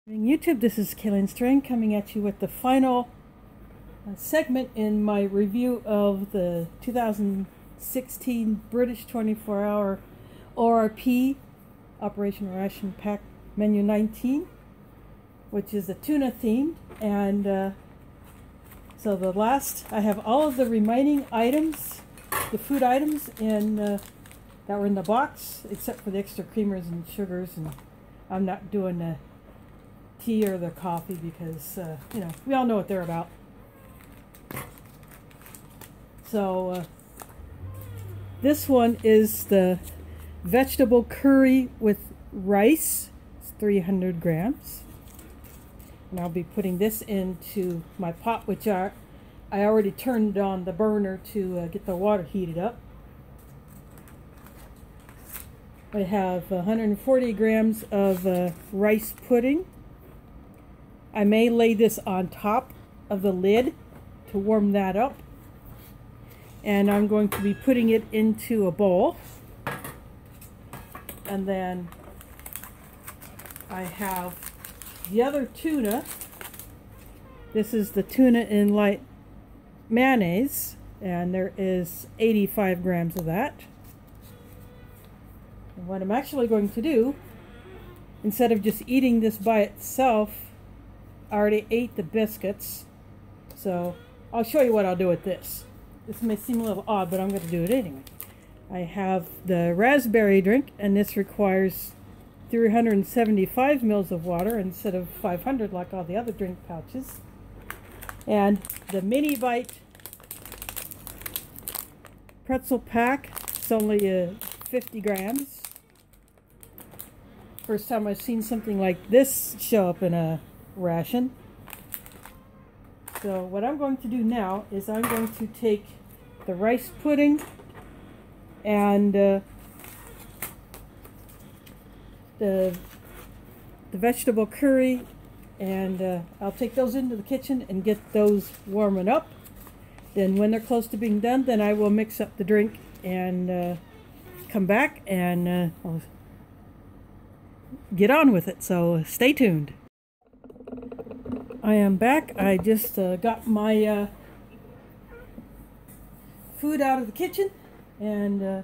YouTube, this is Kaylin Strain coming at you with the final segment in my review of the 2016 British 24-hour ORP Operation Ration Pack Menu 19, which is a tuna themed. And so I have all of the remaining items, the food items that were in the box, except for the extra creamers and sugars, and I'm not doing the tea or the coffee because we all know what they're about. So this one is the vegetable curry with rice. It's 300 grams, and I'll be putting this into my pot, which I already turned on the burner to get the water heated up. I have 140 grams of rice pudding. I may lay this on top of the lid to warm that up. And I'm going to be putting it into a bowl. And then I have the other tuna. This is the tuna in light mayonnaise, and there is 85 grams of that. And what I'm actually going to do, instead of just eating this by itself, I already ate the biscuits, so I'll show you what I'll do with this. This may seem a little odd, but I'm going to do it anyway. I have the raspberry drink, and this requires 375 mils of water instead of 500 like all the other drink pouches. And the mini bite pretzel pack, it's only 50 grams. First time I've seen something like this show up in a ration. So what I'm going to do now is I'm going to take the rice pudding and the vegetable curry, and I'll take those into the kitchen and get those warming up. Then when they're close to being done, then I will mix up the drink and come back and I'll get on with it. So stay tuned. I am back. I just got my food out of the kitchen, and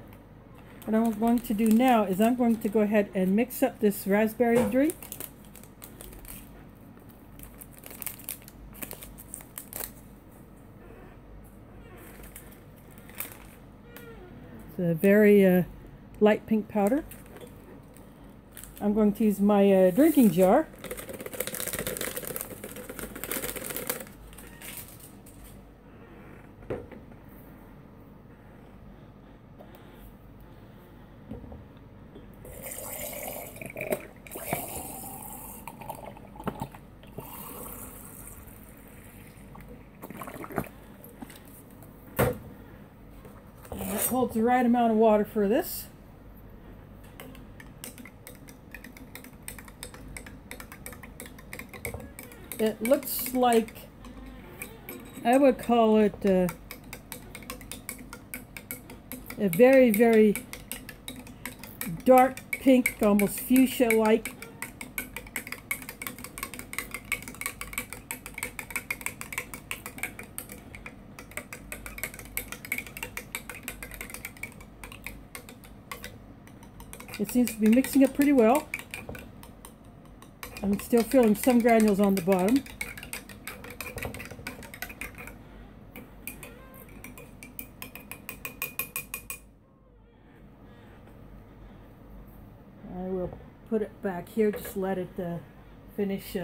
what I'm going to do now is I'm going to go ahead and mix up this raspberry drink. It's a very light pink powder. I'm going to use my drinking jar. That holds the right amount of water for this. It looks like, I would call it a very, very dark pink, almost fuchsia-like. It seems to be mixing up pretty well. I'm still feeling some granules on the bottom. I will put it back here, just let it finish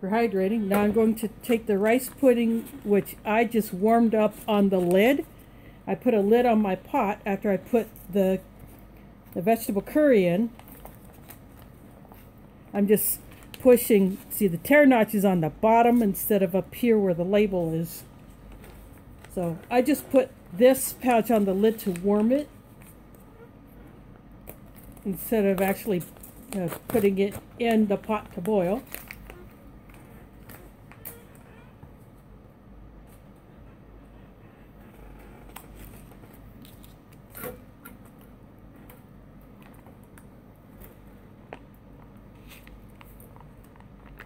rehydrating. Now I'm going to take the rice pudding, which I just warmed up on the lid. I put a lid on my pot after I put the vegetable curry in. I'm just pushing, see the tear notches on the bottom instead of up here where the label is. So I just put this pouch on the lid to warm it instead of actually putting it in the pot to boil.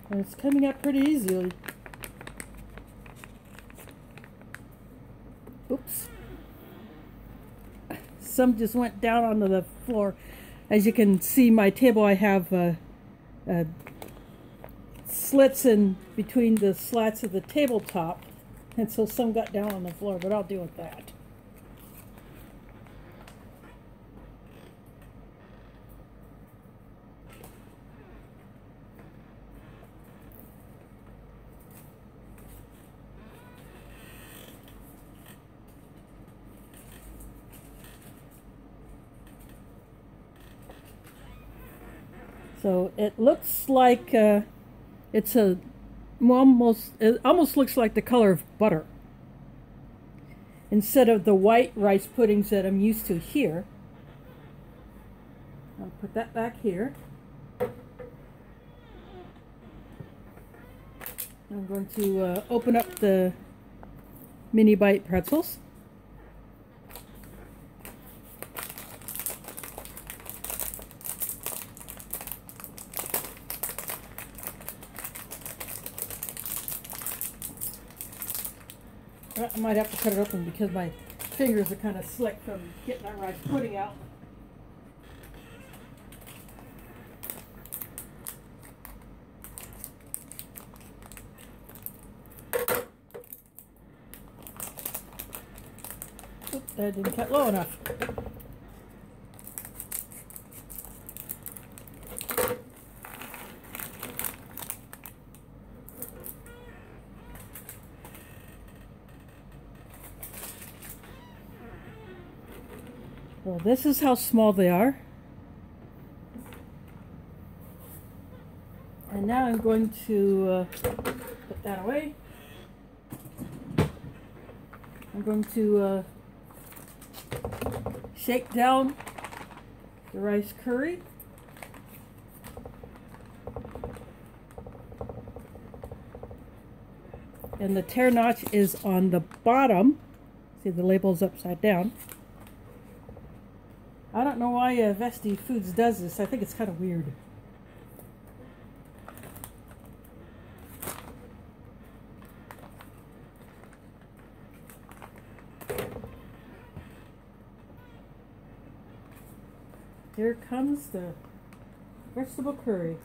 And it's coming up pretty easily. Oops. Some just went down onto the floor. As you can see, my table, I have slits in between the slats of the tabletop, and so some got down on the floor, but I'll deal with that. So it looks like it almost looks like the color of butter instead of the white rice puddings that I'm used to here. I'll put that back here. I'm going to open up the mini bite pretzels. I might have to cut it open because my fingers are kind of slick from getting that rice pudding out. Oops, that didn't cut low enough. Well, this is how small they are. And now I'm going to put that away. I'm going to shake down the rice curry. And the tear notch is on the bottom. See, the label's upside down. I don't know why Vesti Foods does this. I think it's kind of weird. Here comes the vegetable curry.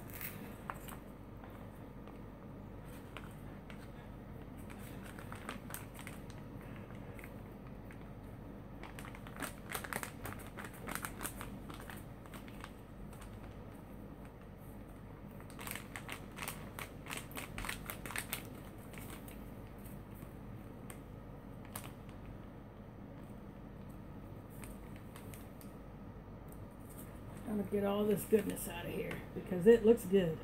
I'm going to get all this goodness out of here because it looks good.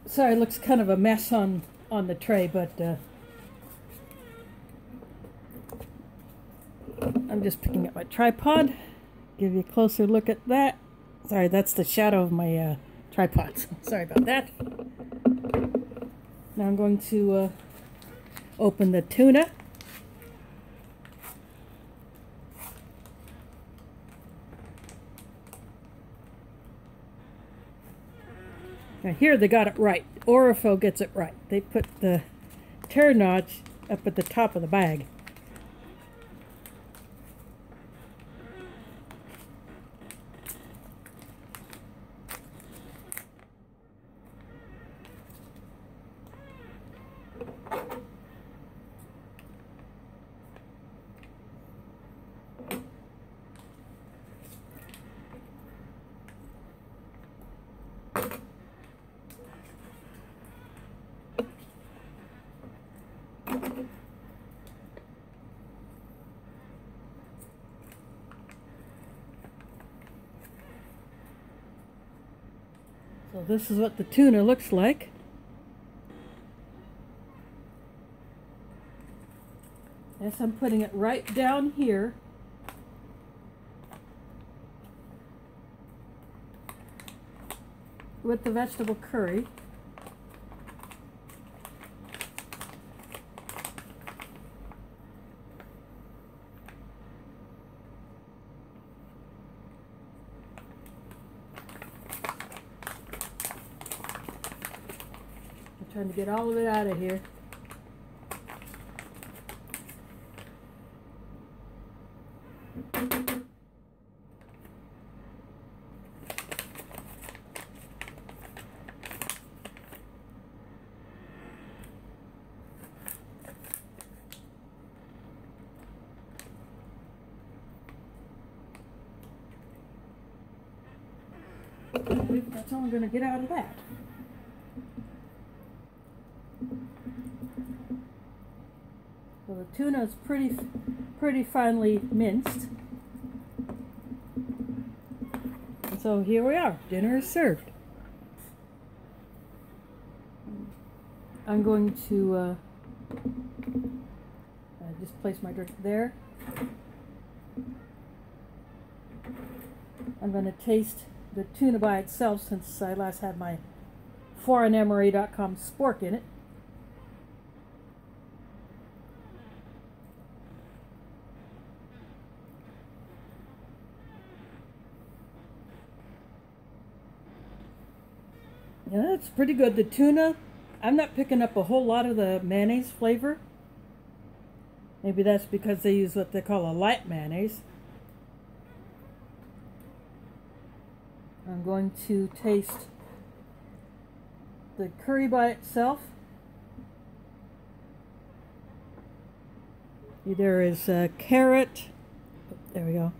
Sorry, it looks kind of a mess on the tray, but I'm just picking up my tripod. Give you a closer look at that. Sorry, that's the shadow of my tripod. Sorry about that. Now I'm going to open the tuna. Now here they got it right. ORP gets it right. They put the tear notch up at the top of the bag. So this is what the tuna looks like. Yes, I'm putting it right down here. With the vegetable curry. I'm trying to get all of it out of here. That's all I'm going to get out of that. So the tuna is pretty finely minced. And so here we are. Dinner is served. I'm going to just place my drink there. I'm going to taste the tuna by itself since I last had my foreignMRA.com spork in it. Yeah, it's pretty good. The tuna, I'm not picking up a whole lot of the mayonnaise flavor. Maybe that's because they use what they call a light mayonnaise. I'm going to taste the curry by itself. There is a carrot. There we go.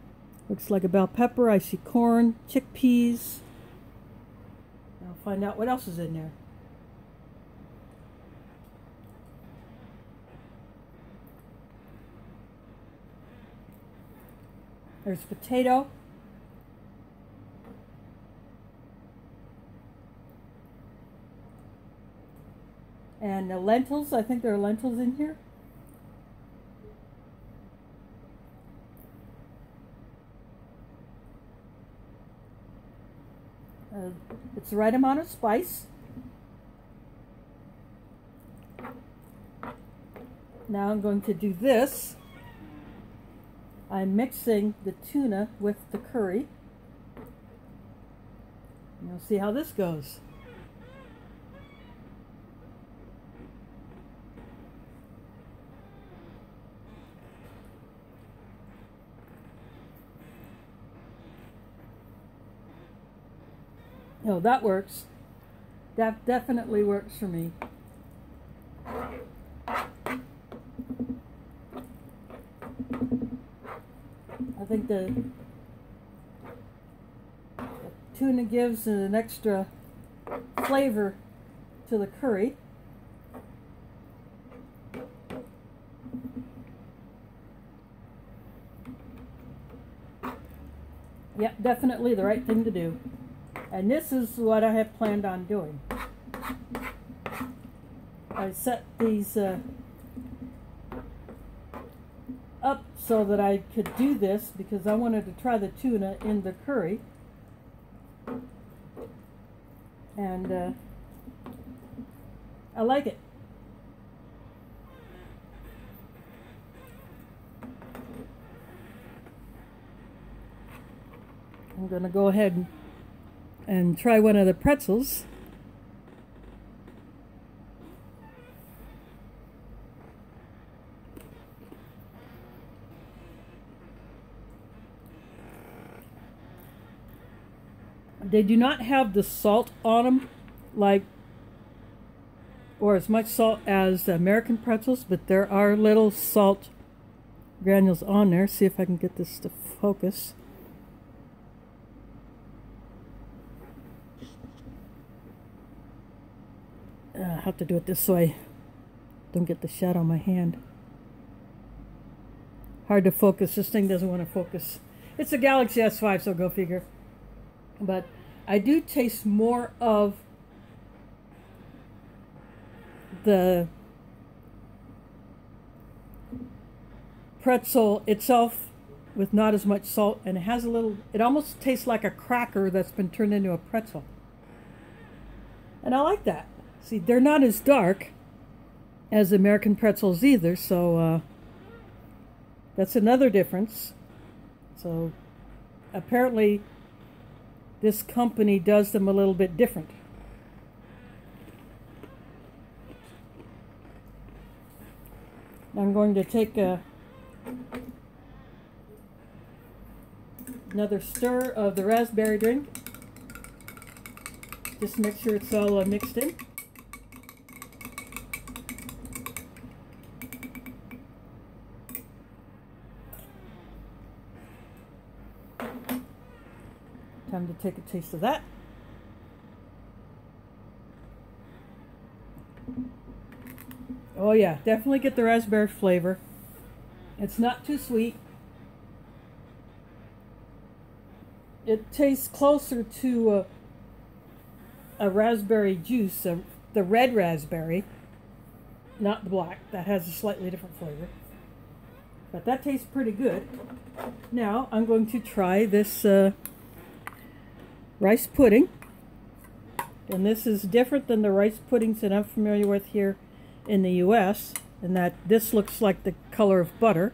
Looks like a bell pepper. I see corn, chickpeas. I'll find out what else is in there. There's potato. And the lentils, I think there are lentils in here. It's the right amount of spice. Now I'm going to do this. I'm mixing the tuna with the curry. And you'll see how this goes. Oh, that works. That definitely works for me. I think the tuna gives an extra flavor to the curry. Yep, definitely the right thing to do. And this is what I have planned on doing. I set these up so that I could do this because I wanted to try the tuna in the curry. And I like it. I'm going to go ahead and try one of the pretzels. They do not have the salt on them, or as much salt as the American pretzels, but there are little salt granules on there. See if I can get this to focus. I have to do it this way. Don't get the shadow on my hand. Hard to focus. This thing doesn't want to focus. It's a Galaxy S5, so go figure. But I do taste more of the pretzel itself with not as much salt, and it has a little, it almost tastes like a cracker that's been turned into a pretzel. And I like that. See, they're not as dark as American pretzels either, so that's another difference. So apparently this company does them a little bit different. I'm going to take another stir of the raspberry drink. Just make sure it's all mixed in. Time to take a taste of that. Oh yeah, definitely get the raspberry flavor. It's not too sweet. It tastes closer to a raspberry juice, the red raspberry, not the black. That has a slightly different flavor. But that tastes pretty good. Now I'm going to try this rice pudding. And this is different than the rice puddings that I'm familiar with here in the US, in that this looks like the color of butter.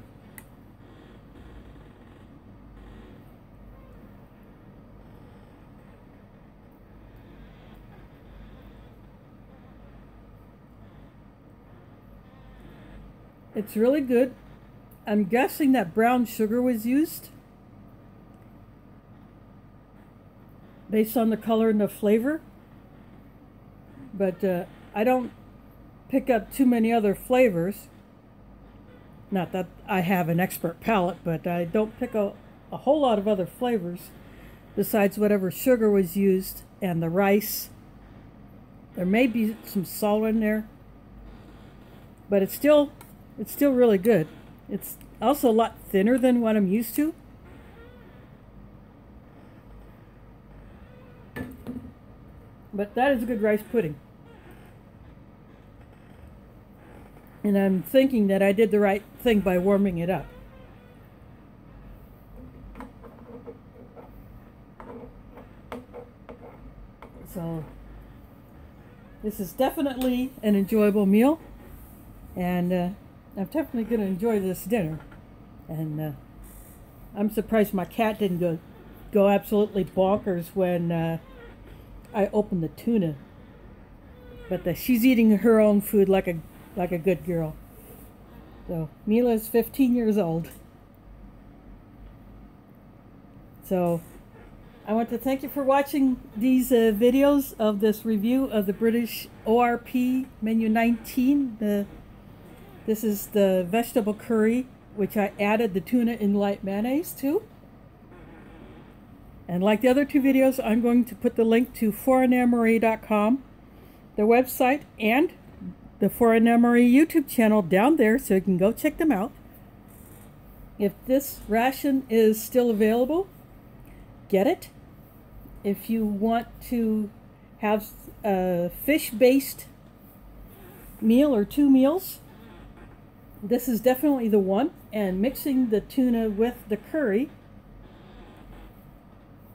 It's really good. I'm guessing that brown sugar was used based on the color and the flavor, but I don't pick up too many other flavors. Not that I have an expert palate, but I don't pick up a whole lot of other flavors besides whatever sugar was used and the rice. There may be some salt in there, but it's still really good. It's also a lot thinner than what I'm used to. But that is a good rice pudding. And I'm thinking that I did the right thing by warming it up. So this is definitely an enjoyable meal, and I'm definitely going to enjoy this dinner. And I'm surprised my cat didn't go absolutely bonkers when I opened the tuna. But she's eating her own food like a good girl. So Mila's 15 years old. So I want to thank you for watching these videos of this review of the British ORP Menu 19. This is the vegetable curry, which I added the tuna in light mayonnaise to. And like the other two videos, I'm going to put the link to foreignemarie.com, their website, and the Foreign Marie YouTube channel down there, so you can go check them out. If this ration is still available, get it. If you want to have a fish-based meal or two meals, this is definitely the one. And mixing the tuna with the curry,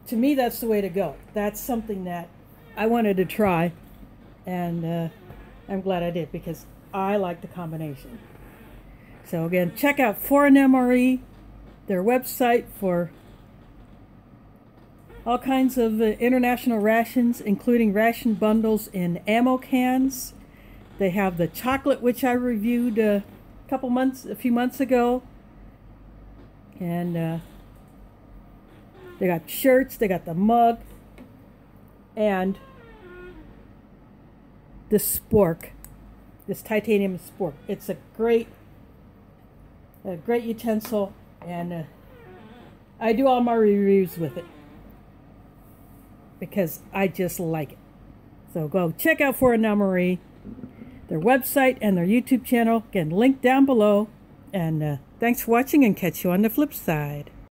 to me, that's the way to go. That's something that I wanted to try, and I'm glad I did, because I like the combination. So again, check out Foreign MRE, their website, for all kinds of international rations, including ration bundles in ammo cans. They have the chocolate, which I reviewed a few months ago. And they got shirts, they got the mug, and this spork, this titanium spork. It's a great utensil, and I do all my reviews with it because I just like it. So go check out Foreign Marie, their website and their YouTube channel. Again, link down below. And thanks for watching, and catch you on the flip side.